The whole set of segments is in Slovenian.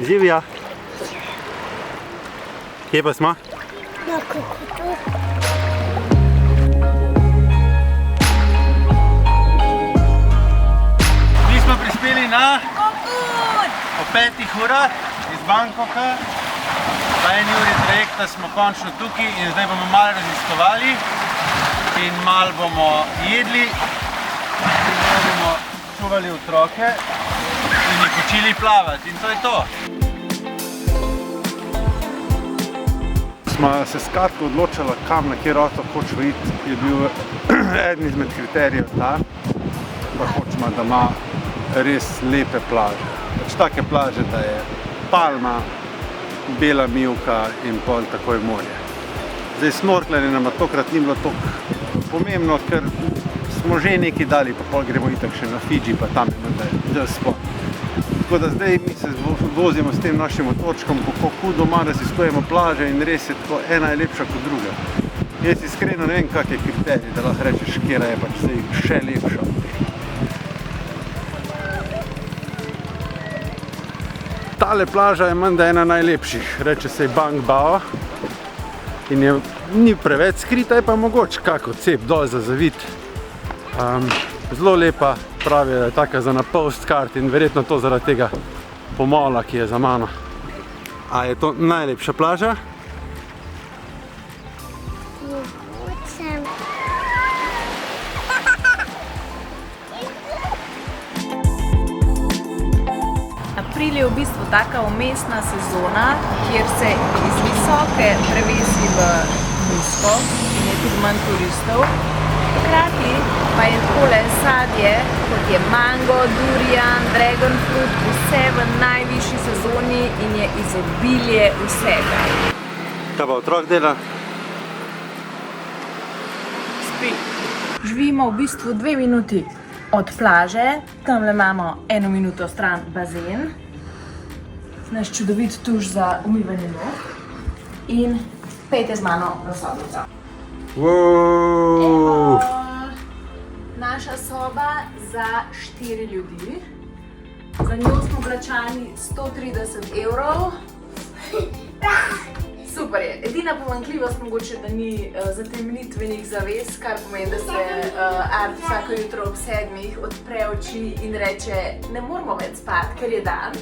Živja. Kje pa smo? Na Kokotu. Mi smo prispeli na Kokut! O 5 urah iz Bangkoka. Po 1 uri trajekta smo končno tukaj in zdaj bomo malo raziskovali in malo bomo jedli in malo bomo čuvali otroke in jih učili plavati in to je to. Smo se skratka odločili, kam na kjer otok hočemo iti, je bil eden izmed kriterijev ta, da hočemo, da ima res lepe plaže. Pač take plaže, da je palma, bela mivka in pol takoj morje. Zdaj snorklanje nama tokrat ni bilo toliko pomembno, ker smo že nekaj dali, pa pol gremo itak še na Fidži, pa tam je del spod. Tako da zdaj mi se vozimo s tem našim otočkom, po Koku doma raziskujemo plaže in res je tako ena je lepša kot druga. Jaz iskreno ne vem, kak je kriterij, da lahko rečeš, kjera je pač zdaj še lepša. Tale plaža je menda ena najlepših, reče se Bang Bao in je ni preveč skrita, je pa mogoče kak odcep dol za zavid. Zelo lepa, pravi, da je taka za na postkart in verjetno to zaradi tega pomola, ki je za mano. A je to najlepša plaža? April je v bistvu taka umestna sezona, kjer se iz visoke prevesi v nizko in je tudi manj turistov. Hkrati pa je takole sadje, kot je mango, durian, dragon fruit, vse v najvišji sezoni in je izobilje vsega. Kaj pa otrok dela? Spi. Živimo v bistvu 2 minuti od plaže, tamle imamo 1 minuto stran bazen, naš čudovit tuš za umivanje nog in pejte z mano v sobico. Wow. Naša soba za 4 ljudi. Za njo smo plačali 130 evrov. Super je. Edina pomanjkljivost mogoče, da ni zatemnitvenih zaves, kar pomeni, da se Art vsako jutro ob 7 odpre oči in reče, ne moramo več spati, ker je dan.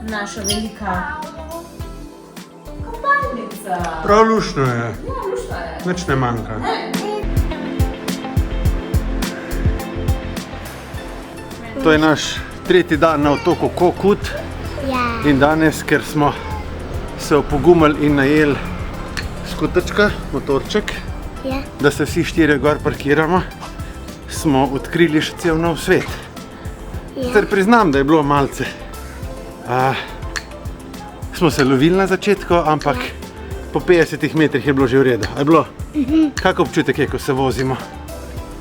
Naša velika kopalnica. Prav luštno je. Ja, luštno je. Nič ne manjka. To je naš 3. dan na otoku Kokut in danes, ker smo se opogumili in najeli skuterčka, motorček, da se vsi 4 gor parkiramo, smo odkrili še cel nov svet. Ter priznam, da je bilo malce. Smo se lovili na začetku, ampak po 50 metrih je bilo že v redu. A je bilo? Kak občutek je, ko se vozimo?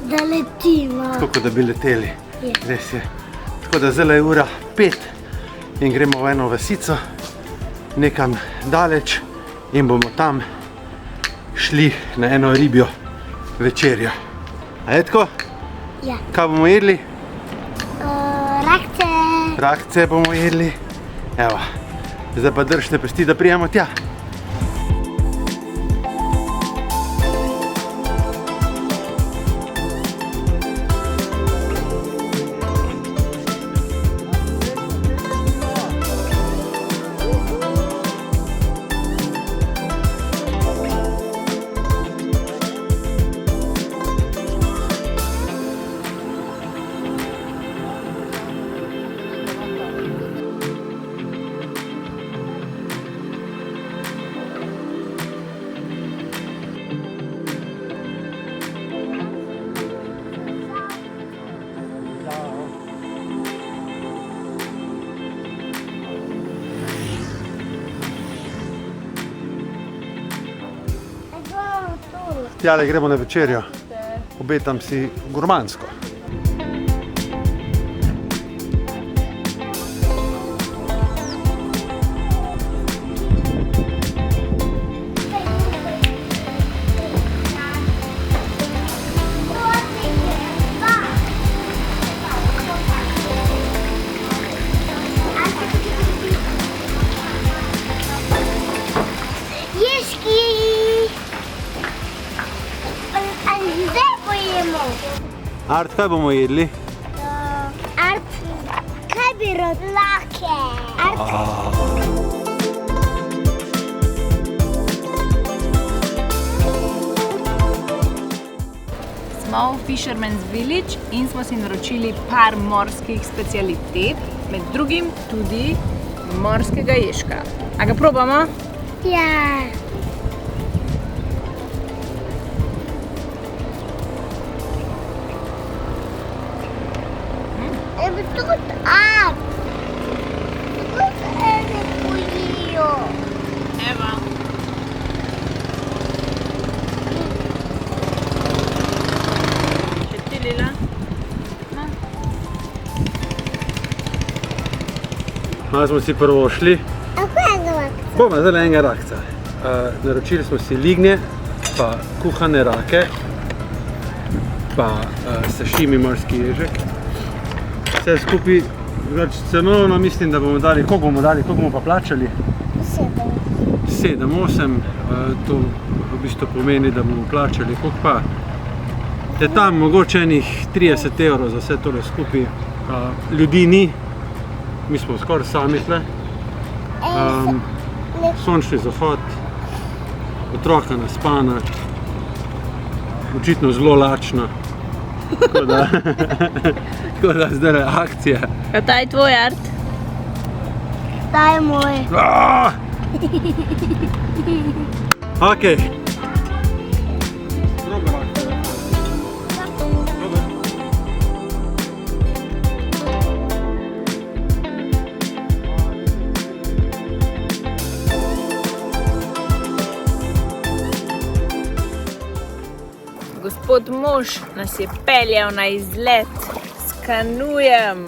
Da letimo. Tako, kot da bi leteli. Res je. Tako da zdaj je ura 5 in gremo v eno vasico, nekam daleč in bomo tam šli na eno ribjo večerjo. A je tako? Ja. Kaj bomo jedli? Rakce. Rakce bomo jedli. Evo, zdaj pa držite pesti, da prijemo tja. Tjale gremo na večerjo. Obetam si gurmansko. Art, kaj bomo jedli? Art, kaj bi rad? Lake. Smo v Fisherman's Village in smo si naročili par morskih specialitet, med drugim tudi morskega ježka. A ga probamo? Ja. Evo tudi Art. Tudi ene pojijo. Evo. Še ti, Lila? Malo smo si prvo šli. A kaj je za Bomo zdaj enega rakca. Naročili smo si lignje, pa kuhane rake, pa sashimi morski ježek. Vse skupaj, cenovno mislim, da bomo dali, koliko bomo pa plačali? 7-8, to v bistvu pomeni, da bomo plačali, koliko pa? Je tam mogoče enih 30 € za vse tole skupaj. Ljudi ni, mi smo skoraj sami tle. Sončni zahod, otroka naspana, očitno zelo lačna. Tako da zdaj je akcija. A ta je tvoj, Art? Ta je moj. Okej. Gospod mož nas je peljal na izlet s kanujem.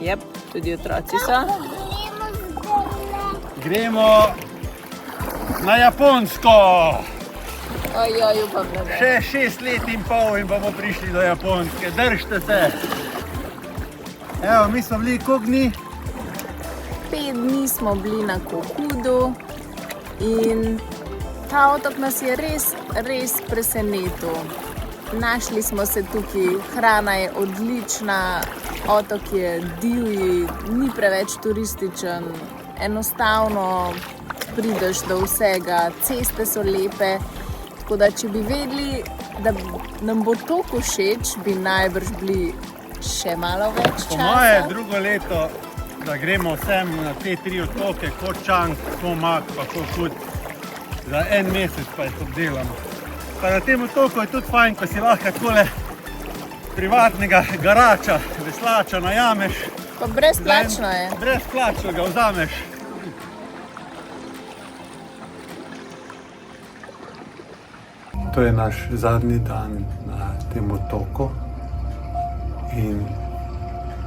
Jep, tudi otroci so. Gremo na Japonsko. Ojoj, upam, da ne. Še 6 let in pol in bomo prišli do Japonske. Držite se. Evo, mi smo bili koliko dni? 5 dni smo bili na Kokudu in ta otok nas je res presenetil. Našli smo se tukaj, hrana je odlična, otok je divji, ni preveč turističen, enostavno prideš do vsega, ceste so lepe, tako da če bi vedeli, da nam bo toliko všeč, bi najbrž bili še malo več časa. Po moje drugo leto, da gremo vsem na te 3 otoke, Koh Chang, Koh Mak pa Koh Phuket. Za en mesec pa jih obdelamo. Pa na tem otoku je tudi fajn, ko si lahko takole privatnega garača, veslača najameš. Pa brezplačno je. Brezplačno ga vzameš. To je naš zadnji dan na tem otoku in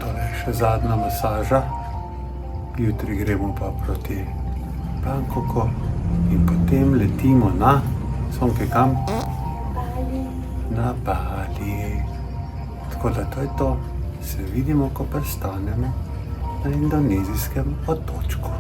to je še zadnja masaža. Jutri gremo pa proti Bangkoku in potem letimo na Sonke kam? Na Bali. Tako da to je to. Se vidimo, ko pristanemo na indonezijskem otočku.